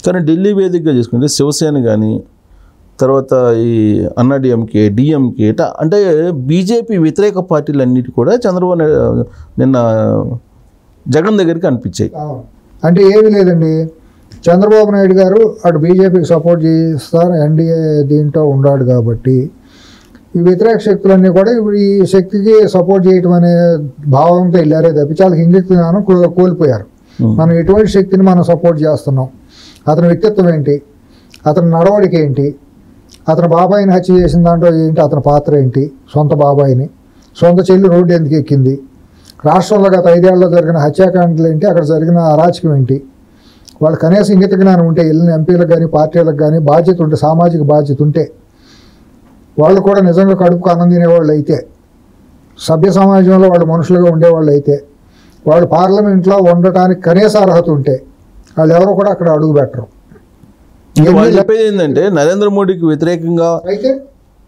కానీ ఢిల్లీ వేదికగా చేసుకుంటే శివసేన కానీ తర్వాత ఈ అన్నాడీఎంకే డిఎంకే అంటే బీజేపీ వ్యతిరేక పార్టీలన్నిటి కూడా చంద్రబాబు నాయుడు నిన్న జగన్ దగ్గరికి అనిపించాయి. అంటే ఏమీ లేదండి, చంద్రబాబు నాయుడు గారు అటు బీజేపీకి సపోర్ట్ చేస్తారు, ఎన్డీఏ దీంట్లో ఉన్నాడు కాబట్టి ఈ వ్యతిరేక శక్తులన్నీ కూడా ఇప్పుడు ఈ శక్తికి సపోర్ట్ చేయటం అనే భావంతో వెళ్ళారే తప్పి చాలా ఇంగిత జ్ఞానం కోల్పోయారు. మనం ఎటువంటి శక్తిని మనం సపోర్ట్ చేస్తున్నాం, అతని వ్యక్తిత్వం ఏంటి, అతని నడవడిక ఏంటి, అతని బాబాయిని హత్య చేసిన దాంట్లో ఏంటి, అతని పాత్ర ఏంటి, సొంత బాబాయిని, సొంత చెల్లి రోడ్డు ఎందుకు ఎక్కింది, రాష్ట్రంలో గత 5 ఏళ్లలో జరిగిన హత్యాకాండలు ఏంటి, అక్కడ జరిగిన అరాచకం ఏంటి, వాళ్ళు కనీసం ఇంగిత జ్ఞానం ఉంటే వెళ్ళిన ఎంపీలకు కానీ పార్టీలకు కానీ బాధ్యత ఉంటే, సామాజిక బాధ్యత ఉంటే, వాళ్ళు కూడా నిజంగా కడుపుకు అన్నం తినేవాళ్ళు అయితే, సభ్య సమాజంలో వాళ్ళు మనుషులుగా ఉండేవాళ్ళు అయితే, వాళ్ళు పార్లమెంట్లో ఉండటానికి కనీస అర్హత ఉంటే వాళ్ళు ఎవరు కూడా అక్కడ అడుగు పెట్టరు. వాళ్ళు చెప్పేది ఏంటంటే నరేంద్ర మోడీకి వ్యతిరేకంగా అయితే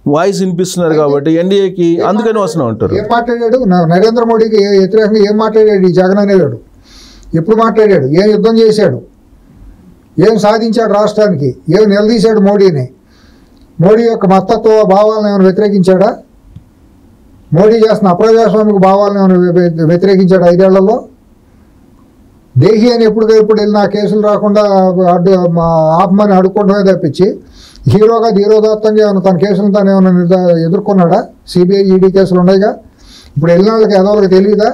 వాయిస్ వినిపిస్తున్నారు కాబట్టి ఎన్డీఏకి అందుకని వస్తూ ఉంటారు. ఏం మాట్లాడాడు నరేంద్ర మోడీకి వ్యతిరేకంగా? ఏం మాట్లాడాడు ఈ జగన్ అనేవాడు? ఎప్పుడు మాట్లాడాడు? ఏం యుద్ధం చేశాడు? ఏం సాధించాడు రాష్ట్రానికి? ఏం నిలదీశాడు మోడీని? మోడీ యొక్క మతత్వ భావాలను ఏమైనా వ్యతిరేకించాడా? మోడీ చేస్తున్న అప్రజాస్వామిక భావాలను ఏమైనా వ్యతిరేకించాడు 5 ఏళ్లలో? దేహి అని ఎప్పుడు వెళ్ళినా కేసులు రాకుండా ఆపమని అడుక్కోవడమే తప్పించి హీరోగా ధీరోదాత్తంగా ఏమైనా తన కేసులను తాను ఏమైనా ఎదుర్కొన్నాడా? సిబిఐ ఈడీ కేసులు ఉన్నాయిగా. ఇప్పుడు వెళ్ళిన వాళ్ళకి ఎదవలకి తెలియదా?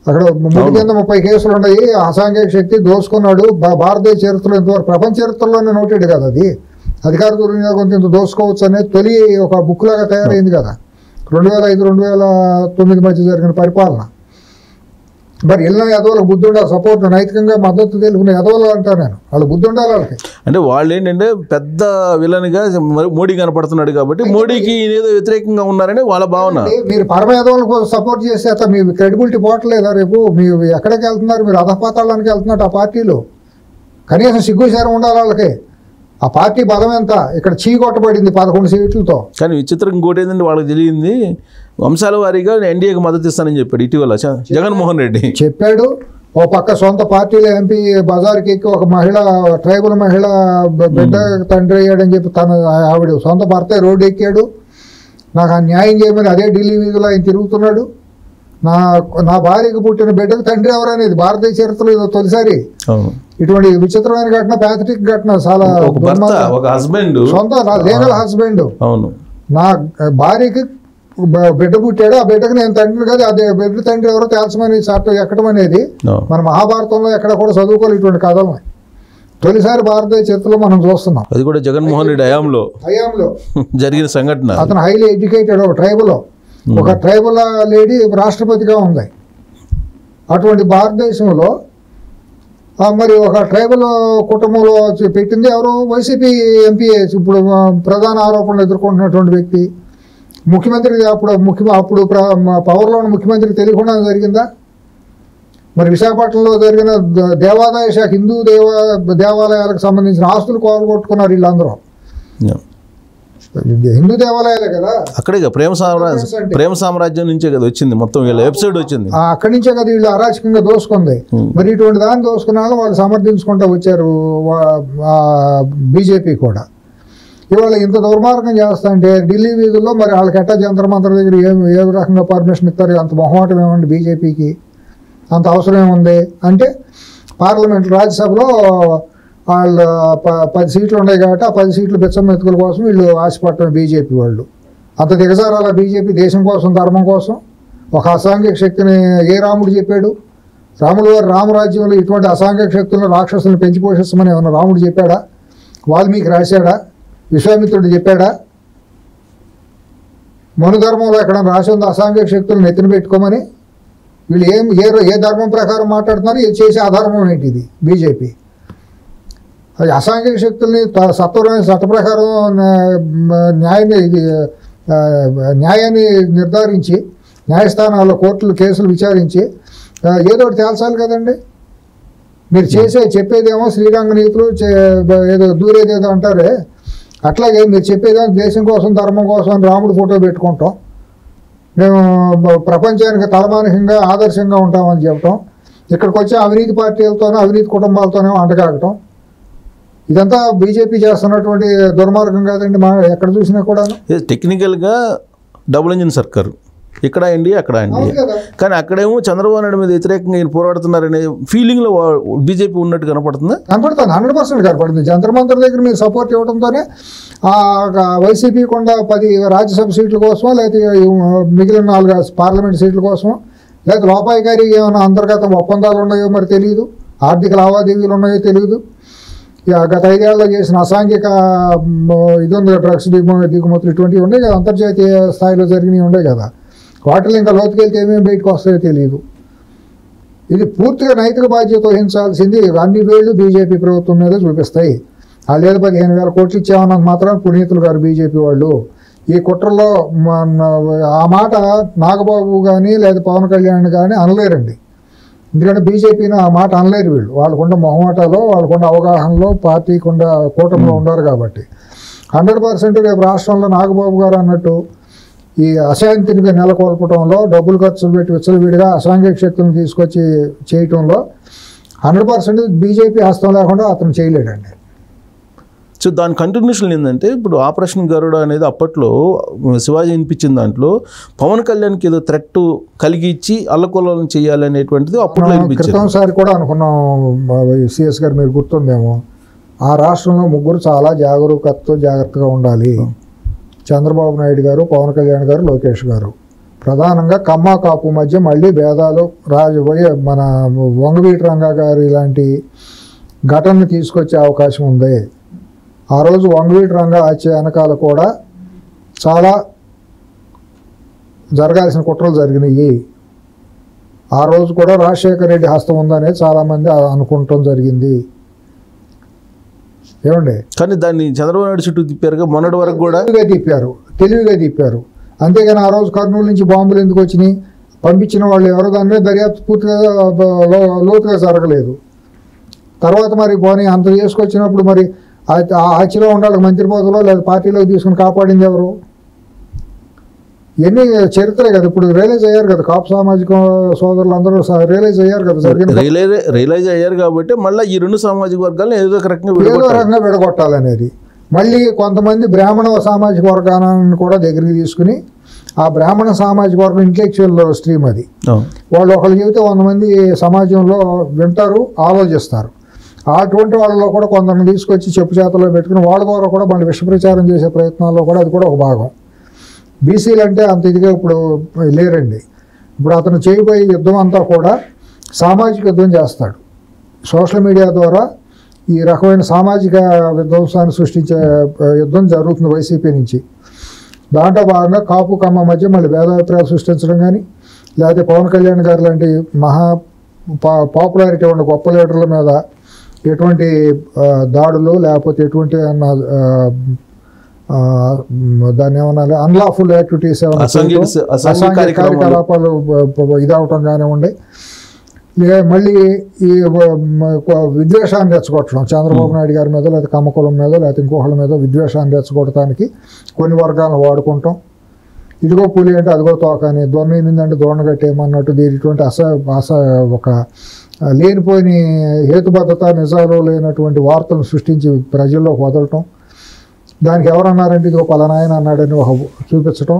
అక్కడ ముడి కింద 30 కేసులు ఉన్నాయి. అసాంఘిక శక్తి దోసుకున్నాడు. భారతీయ చరిత్రలో ఇంతవరకు ప్రపంచ చరిత్రలోనే నోటెడ్ కదా అది. అధికార దుర్వినియోగం ఇంత దోసుకోవచ్చు అనేది తొలి ఒక బుక్ లాగా తయారైంది కదా 2005-2009 మధ్య జరిగిన పరిపాలన. మరి వెళ్ళిన ఎదవలకు బుద్ధి ఉండాలి, సపోర్ట్ నైతికంగా మద్దతు తెలుపుకునే ఎదవలు అంటారు నేను. వాళ్ళు బుద్ధి ఉండాలి వాళ్ళకి. అంటే వాళ్ళు ఏంటంటే పెద్ద విలన్గా మోడీ కనపడుతున్నాడు కాబట్టి మోడీకి ఏదో వ్యతిరేకంగా ఉన్నారని వాళ్ళ భావన. మీరు పరమ ఎదవలకు సపోర్ట్ చేస్తే మీ క్రెడిబిలిటీ పోవట్లేదా? రేపు మీరు ఎక్కడికి వెళ్తున్నారు? మీరు అధపాతాళానికి వెళ్తున్నట్టు ఆ పార్టీలు. కనీసం సిగ్గుచారం ఉండాలి వాళ్ళకి. ఆ పార్టీ బలం ఎంత? ఇక్కడ చీకొట్టబడింది 11 సీట్లతో. కానీ విచిత్రం ఇంకోటి ఏంటంటే వాళ్ళకి తెలియంది వంశాల వారీగా ఎన్డీఏకి మద్దతు ఇస్తానని చెప్పాడు ఇటీవల జగన్మోహన్ రెడ్డి చెప్పాడు. ఓ పక్క సొంత పార్టీలో ఎంపీ బజార్కి ఎక్కి ఒక మహిళ, ట్రైబల్ మహిళ బిడ్డ తండ్రి అయ్యాడని చెప్పి ఆవిడ సొంత భర్త రోడ్డు ఎక్కాడు. నాకు ఆ న్యాయం చేయమని అదే ఢిల్లీ వీధిలో ఆయన తిరుగుతున్నాడు. నా భార్యకు పుట్టిన బిడ్డకు తండ్రి ఎవరనేది భారతీయ చరిత్రలో ఇది తొలిసారి. ఇటువంటి విచిత్రమైన ఘటన, ప్యాథటిక్ ఘటన. చాలా సొంత లీగల్ హస్బెండ్ నా భార్యకి బిడ్డ పుట్టాడు, ఆ బిడ్డకు నేను తండ్రి కదా, అదే బిడ్డ తండ్రి ఎవరో తేల్చమని చట్టం ఎక్కడం అనేది మన మహాభారతంలో ఎక్కడ కూడా చదువుకోవాలి ఇటువంటి కథలు. తొలిసారి భారతీయ చరిత్రలో మనం చూస్తున్నాం. అది కూడా జగన్మోహన్ రెడ్డి హయాంలో జరిగిన సంఘటన. అతను హైలీ ఎడ్యుకేటెడ్, ఒక ట్రైబల్, ఒక ట్రైబల్ లేడీ రాష్ట్రపతిగా ఉంది. అటువంటి భారతదేశంలో మరి ఒక ట్రైబల్ కుటుంబంలో పెట్టింది ఎవరు? వైసీపీ ఎంపీ, ఇప్పుడు ప్రధాన ఆరోపణలు ఎదుర్కొంటున్నటువంటి వ్యక్తి. ముఖ్యమంత్రి అప్పుడు పవర్లో ఉన్న ముఖ్యమంత్రికి తెలియకుండా జరిగిందా? మరి విశాఖపట్నంలో జరిగిన దేవాదాయ శాఖ హిందూ దేవాలయాలకు సంబంధించిన ఆస్తులు కోలుగొట్టుకున్నారు వీళ్ళందరూ. హిందూ దేవాలయాలే కదా. అక్కడే ప్రేమ సామ్రాజ్యం నుంచే కదా వచ్చింది మొత్తం వీళ్ళ వెబ్సైట్ వచ్చింది. అక్కడి నుంచే కదా వీళ్ళు అరాచకంగా దోసుకుంది. మరి ఇటువంటి దాన్ని దోసుకున్న వాళ్ళు సమర్థించుకుంటూ వచ్చారు బీజేపీ కూడా. ఇవాళ ఇంత దుర్మార్గం చేస్తా అంటే ఢిల్లీ వీధుల్లో మరి వాళ్ళకి ఎట్టా జంతర్ మంతర్ దగ్గర ఏ రకంగా పర్మిషన్ ఇస్తారు? అంత మొహమాటం ఏమండి బీజేపీకి? అంత అవసరం ఏముంది అంటే పార్లమెంట్ రాజ్యసభలో వాళ్ళు 10 సీట్లు ఉన్నాయి కాబట్టి ఆ 10 సీట్లు బిచ్చం మెతుకుల కోసం వీళ్ళు ఆశపడటం బీజేపీ వాళ్ళు. అంత దిగజారాల బీజేపీ దేశం కోసం, ధర్మం కోసం. ఒక అసాంఘిక శక్తిని ఏ రాముడు చెప్పాడు? రాముడు వారు రామరాజ్యంలో ఇటువంటి అసాంఘిక శక్తులను, రాక్షసులను పెంచి పోషిస్తామని ఏమన్నా రాముడు చెప్పాడా? వాల్మీకి రాశాడా? విశ్వామిత్రుడు చెప్పాడా? మనుధర్మంలో ఎక్కడ రాసి ఉంది అసాంఘిక శక్తులను నెత్తిన పెట్టుకోమని? వీళ్ళు ఏ ధర్మం ప్రకారం మాట్లాడుతున్నారు? చేసే అధర్మం ఏంటి ఇది బీజేపీ? అది అసాంఘిక శక్తుల్ని సత్వరమైన చట్ట ప్రకారం న్యాయాన్ని నిర్ధారించి న్యాయస్థానాల్లో కోర్టులు కేసులు విచారించి ఏదో ఒకటి తేల్చాలి కదండి. మీరు చెప్పేదేమో శ్రీరంగ నీతులు ఏదో దూరేదేదో అంటారే, అట్లాగే మీరు చెప్పేదేమో దేశం కోసం, ధర్మం కోసం అని రాముడు ఫోటో పెట్టుకుంటాం, మేము ప్రపంచానికి తలమానికంగా ఆదర్శంగా ఉంటామని చెప్పటం, ఇక్కడికి వచ్చే అవినీతి పార్టీలతోనో అవినీతి కుటుంబాలతోనో అంటగాగటం, ఇదంతా బీజేపీ చేస్తున్నటువంటి దుర్మార్గం కాదండి మా ఎక్కడ చూసినా కూడా. టెక్నికల్గా డబుల్ ఇంజిన్ సర్కారు, ఇక్కడ ఎన్డీఏ అక్కడ ఎన్డీఏ, కానీ అక్కడేమో చంద్రబాబు నాయుడు మీద వ్యతిరేకంగా ఈయన పోరాడుతున్నారనే ఫీలింగ్లో బీజేపీ ఉన్నట్టు కనపడుతుంది. 100% కనపడుతుంది. జంతర్ మంతర్ దగ్గర మీరు సపోర్ట్ ఇవ్వడంతోనే వైసీపీ కొండ 10 రాజ్యసభ సీట్ల కోసమో, లేకపోతే మిగిలిన 4 పార్లమెంట్ సీట్ల కోసమో, లేకపోతే లోపాయికారి ఏమైనా అంతర్గత ఒప్పందాలు ఉన్నాయో మరి తెలియదు, ఆర్థిక లావాదేవీలు ఉన్నాయో తెలియదు. గత 5 ఏళ్ళలో చేసిన అసాంఘిక ఇది ఉంది, డ్రగ్స్ దిగుమతులు ఇటువంటివి ఉండే కదా, అంతర్జాతీయ స్థాయిలో జరిగినవి ఉండే కదా. వాటిలో ఇంకా లోతుకెళ్తే ఏమేమి బయటకు వస్తాయో తెలియదు. ఇది పూర్తిగా నైతిక బాధ్యత వహించాల్సింది అన్ని వేళ్ళు బీజేపీ ప్రభుత్వం మీద చూపిస్తాయి. వాళ్ళు 15,000 కోట్లు ఇచ్చామన్నంత మాత్రం పునీతులు గారు బీజేపీ వాళ్ళు. ఈ కుట్రలో ఆ మాట నాగబాబు కానీ లేదా పవన్ కళ్యాణ్ కానీ అనలేరండి. ఎందుకంటే బీజేపీని ఆ మాట అనలేరు వీళ్ళు. వాళ్ళకుండా మొహమాటలో, వాళ్ళకుండా అవగాహనలో, పార్టీకుండా కూటమిలో ఉన్నారు కాబట్టి 100% రేపు రాష్ట్రంలో నాగబాబు గారు అన్నట్టు ఈ అశాంతిని నెలకొల్పడంలో, డబ్బులు ఖర్చులు పెట్టి విచ్చలవిడిగా అసాంఘిక శక్తులను తీసుకొచ్చి చేయటంలో 100% బీజేపీ హస్తం లేకుండా అతను చేయలేడండి. సో దాని కంటిన్యూషన్ ఏంటంటే, ఇప్పుడు ఆపరేషన్ గరుడ అనేది అప్పట్లో శివాజీ వినిపించిన దాంట్లో పవన్ కళ్యాణ్కి ఏదో థ్రెట్ కలిగించి అల్లకొల్లం చేయాలనేటువంటిది అప్పట్లో వినిపించింది. క్రితంసారి కూడా అనుకున్నాం సిఎస్ గారు, మీరు గుర్తుందేమో, ఆ రాష్ట్రంలో ముగ్గురు చాలా జాగ్రత్తగా ఉండాలి. చంద్రబాబు నాయుడు గారు, పవన్ కళ్యాణ్ గారు, లోకేష్ గారు. ప్రధానంగా కమ్మ కాపు మధ్య మళ్ళీ భేదాలు మన వంగవీటి రంగా గారు ఇలాంటి ఘటనను తీసుకొచ్చే అవకాశం ఉంది. ఆ రోజు వంగవీటి రంగా హత్య వెనకాల కూడా చాలా జరగాల్సిన కుట్రలు జరిగినాయి. ఆ రోజు కూడా రాజశేఖర రెడ్డి హస్తం ఉందనేది చాలామంది అనుకుంటాం జరిగింది. ఏమండి, కానీ దాన్ని చంద్రబాబు నాయుడు చుట్టూ తిప్పారుగా మొన్నటి వరకు కూడా. తెలివిగా తిప్పారు. అంతేగాని ఆ రోజు కర్నూలు నుంచి బాంబులు ఎందుకు వచ్చినాయి, పంపించిన వాళ్ళు ఎవరో దాని మీద దర్యాప్తు పూర్తిగా లోతుగా జరగలేదు. తర్వాత మరి పోనీ అంత చేసుకొచ్చినప్పుడు మరి ఆ హత్యలో ఉండాలి మంత్రి పదవిలో లేదా పార్టీలోకి తీసుకుని కాపాడింది ఎవరు? ఎన్ని చరిత్రే కదా. ఇప్పుడు రియలైజ్ అయ్యారు కదా, కాపు సామాజిక సోదరులు అందరూ రియలైజ్ అయ్యారు కదా. రియలైజ్ అయ్యారు కాబట్టి మళ్ళీ ఈ 2 సామాజిక వర్గాలను ఏదో ఒక రకంగా విడగొట్టాలనేది. మళ్ళీ కొంతమంది బ్రాహ్మణ సామాజిక వర్గాన్ని కూడా దగ్గరికి తీసుకుని, ఆ బ్రాహ్మణ సామాజిక వర్గం ఇంటెలెక్చువల్ స్ట్రీమ్ అది. వాళ్ళు ఒకళ్ళు చెబితే 100 మంది సమాజంలో వింటారు, ఆలోచిస్తారు. అటువంటి వాళ్ళలో కూడా కొందరిని తీసుకొచ్చి చెప్పు చేతలో పెట్టుకుని వాళ్ళ ద్వారా కూడా మళ్ళీ విషప్రచారం చేసే ప్రయత్నాల్లో కూడా అది కూడా ఒక భాగం. బీసీలు అంటే అంత ఇదిగా ఇప్పుడు లేరండి. ఇప్పుడు అతను చేయబోయే యుద్ధం అంతా కూడా సామాజిక యుద్ధం చేస్తాడు. సోషల్ మీడియా ద్వారా ఈ రకమైన సామాజిక విధ్వంసాన్ని సృష్టించే యుద్ధం జరుగుతుంది వైసీపీ నుంచి. దాంట్లో భాగంగా కాపు కమ్మ మధ్య మళ్ళీ భేదాభిప్రాయాలు సృష్టించడం కానీ, లేకపోతే పవన్ కళ్యాణ్ గారు లాంటి పాపులారిటీ ఉన్న గొప్ప లీడర్ల మీద ఎటువంటి దాడులు, లేకపోతే ఎటువంటి దాన్ని ఏమన్నా అన్లాఫుల్ యాక్టివిటీస్ కార్యకలాపాలు ఇదవటం కానివ్వండి, మళ్ళీ ఈ విద్వేషాన్ని రెచ్చగొట్టడం చంద్రబాబు నాయుడు గారి మీద, లేకపోతే కమ్మకులం మీద, లేకపోతే ఇంకొకళ్ళ మీద విద్వేషాన్ని రెచ్చగొట్టడానికి కొన్ని వర్గాలను వాడుకుంటాం. ఇదిగో పులి అంటే అదిగో తోక అని, దొన్నిందంటే దోణ కట్టేయమన్నట్టు ఇటువంటి ఒక లేనిపోయిన హేతుబద్ధత, నిజాలు లేనటువంటి వార్తలను సృష్టించి ప్రజల్లోకి వదలటం. దానికి ఎవరన్నారంటే ఇదిగో పలానాయన అన్నాడని చూపించడం.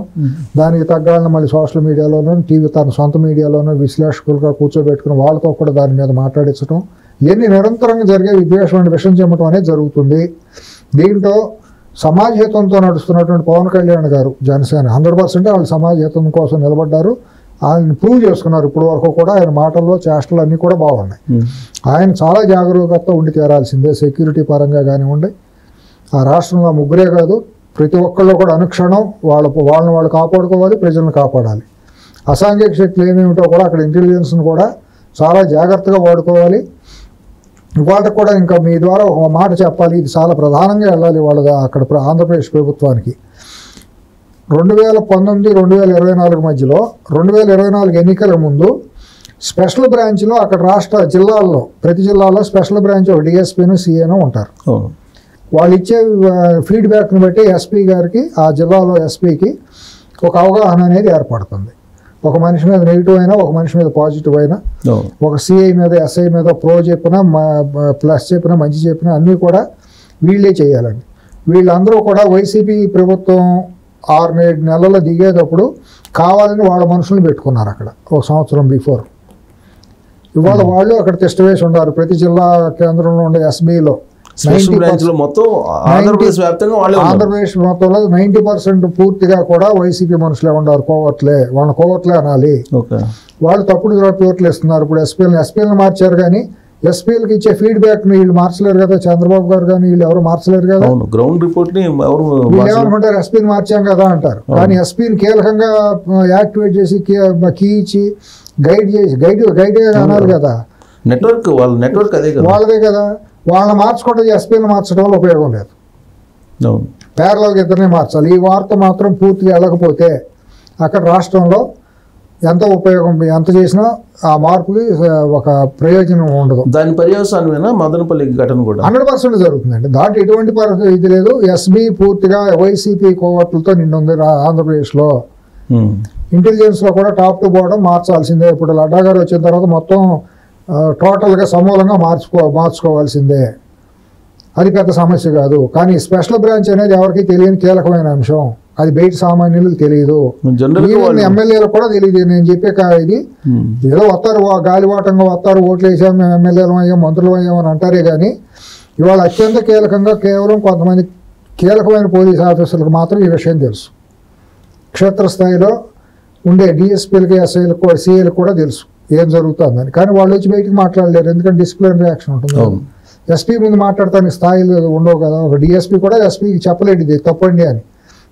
దానికి తగ్గాలని మళ్ళీ సోషల్ మీడియాలోనూ, తన సొంత మీడియాలోనూ విశ్లేషకులుగా కూర్చోబెట్టుకుని వాళ్ళతో కూడా దాని మీద మాట్లాడించడం. ఇవన్నీ నిరంతరంగా జరిగే విద్వేషం విషం చెమ్మటం అనేది జరుగుతుంది. దీంట్లో సమాజ హితంతో నడుస్తున్నటువంటి పవన్ కళ్యాణ్ గారు, జనసేన 100% వాళ్ళు సమాజ హితం కోసం నిలబడ్డారు. ఆయన ప్రూవ్ చేసుకున్నారు. ఇప్పుడు వరకు కూడా ఆయన మాటల్లో చేష్టలు అన్నీ కూడా బాగున్నాయి. ఆయన చాలా జాగరూకతతో ఉండి తీరాల్సిందే. సెక్యూరిటీ పరంగా కానివ్వండి, ఆ రాష్ట్రంలో ముగ్గురే కాదు, ప్రతి ఒక్కళ్ళు కూడా అనుక్షణం వాళ్ళని వాళ్ళు కాపాడుకోవాలి, ప్రజలను కాపాడాలి. అసాంఘిక శక్తులు ఏమేమిటో కూడా అక్కడ ఇంటెలిజెన్స్ను కూడా చాలా జాగ్రత్తగా వాడుకోవాలి. వాళ్ళకి కూడా ఇంకా మీ ద్వారా ఒక మాట చెప్పాలి, ఇది చాలా ప్రధానంగా వెళ్ళాలి వాళ్ళ అక్కడ ఆంధ్రప్రదేశ్ ప్రభుత్వానికి. 2019-2024 మధ్యలో 2024 ఎన్నికల ముందు స్పెషల్ బ్రాంచ్లో అక్కడ రాష్ట్ర జిల్లాల్లో ప్రతి జిల్లాలో స్పెషల్ బ్రాంచ్ ఒక డిఎస్పీను సిఏనో ఉంటారు. వాళ్ళు ఇచ్చే ఫీడ్బ్యాక్ని బట్టి ఎస్పీ గారికి, ఆ జిల్లాలో ఎస్పీకి ఒక అవగాహన అనేది ఏర్పడుతుంది. ఒక మనిషి మీద నెగిటివ్ అయినా, ఒక మనిషి మీద పాజిటివ్ అయినా, ఒక సిఐ మీద, ఎస్ఐ మీద ప్రో చెప్పినా, ప్లస్ చెప్పినా, మంచి చెప్పినా అన్నీ కూడా వీళ్ళే చేయాలండి. వీళ్ళందరూ కూడా వైసీపీ ప్రభుత్వం 6-7 నెలల్లో దిగేటప్పుడు కావాలని వాళ్ళ మనుషులను పెట్టుకున్నారు అక్కడ ఒక సంవత్సరం బిఫోర్. ఇవాళ వాళ్ళు అక్కడ తిష్టవేసి ఉన్నారు. ప్రతి జిల్లా కేంద్రంలో ఉండే ఎస్బీలో మొత్తం ఆంధ్రప్రదేశ్ వ్యాప్తంగా ఆంధ్రప్రదేశ్ మొత్తంలో 90% పూర్తిగా కూడా వైసీపీ మనుషులే ఉన్నారు. కోవట్లే, వాళ్ళ కోవట్లే అనాలి. వాళ్ళు తప్పుడు పేర్లు ఇస్తున్నారు. ఇప్పుడు ఎస్పీలను మార్చారు, కానీ ఎస్పీలకు ఇచ్చే ఫీడ్బ్యాక్ ని వీళ్ళు మార్చలేరు కదా. చంద్రబాబు గారు కానీ వీళ్ళు ఎవరు మార్చలేరు కదా. గ్రౌండ్ రిపోర్ట్ ని వీళ్ళు ఏమనుకుంటారు, ఎస్పీని మార్చాం కదా అంటారు. కానీ ఎస్పీని కీలకంగా యాక్టివేట్ చేసి కీ ఇచ్చి గైడ్ అనాలి కదా. నెట్వర్క్ వాళ్ళ నెట్వర్క్ అదే కదా, వాళ్ళదే కదా. వాళ్ళని మార్చుకుంటే ఎస్పీని మార్చడం వల్ల ఉపయోగం లేదు. ప్యారలల్గా ఇద్దరిని మార్చాలి. ఈ వార్త మాత్రం పూర్తిగా వెళ్ళకపోతే అక్కడ రాష్ట్రంలో ఎంత ఉపయోగం, ఎంత చేసినా ఆ మార్పుకి ఒక ప్రయోజనం ఉండదు. దాని పర్యవసానమేనా మదనపల్లి ఘటన కూడా 100% జరుగుతుందండి. దాంట్లో ఎటువంటి పరిస్థితి ఇది లేదు. ఎస్బీ పూర్తిగా వైసీపీ కోవట్లతో నిండుంది ఆంధ్రప్రదేశ్లో. ఇంటెలిజెన్స్లో కూడా టాప్ టు బాటం మార్చాల్సిందే. ఇప్పుడు లడ్డా గారు వచ్చిన తర్వాత మొత్తం టోటల్గా సమూలంగా మార్చుకోవాల్సిందే. అది పెద్ద సమస్య కాదు. కానీ స్పెషల్ బ్రాంచ్ అనేది ఎవరికి తెలియని కీలకమైన అంశం. అది బయట సామాన్యులకు తెలియదు, ఎమ్మెల్యేలకు కూడా తెలియదు. నేను చెప్పే ఇది ఏదో వస్తారు, గాలివాటంగా వస్తారు, ఓట్లు వేసాం, మేము ఎమ్మెల్యేలు అయ్యాం, మంత్రులు అయ్యాం అని అంటారే కానీ ఇవాళ అత్యంత కీలకంగా కేవలం కొంతమంది కీలకమైన పోలీస్ ఆఫీసర్లకు మాత్రం ఈ విషయం తెలుసు. క్షేత్రస్థాయిలో ఉండే డిఎస్పీలకి, ఎస్ఐలకు, సిఐలకు కూడా తెలుసు ఏం జరుగుతుందని. కానీ వాళ్ళు వచ్చి బయటికి మాట్లాడలేరు, ఎందుకంటే డిసిప్లినరీ యాక్షన్ ఉంటుంది. ఎస్పీ ముందు మాట్లాడటానికి స్థాయిలు ఉండవు కదా. ఒక డిఎస్పీ కూడా ఎస్పీకి చెప్పలేడు ఇది తప్పండి అని.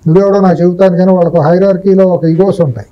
నువ్వెవడో నాకు చెబుతాను, కానీ వాళ్ళకు హైరార్కీలో ఒక ఈగోస్ ఉంటాయి.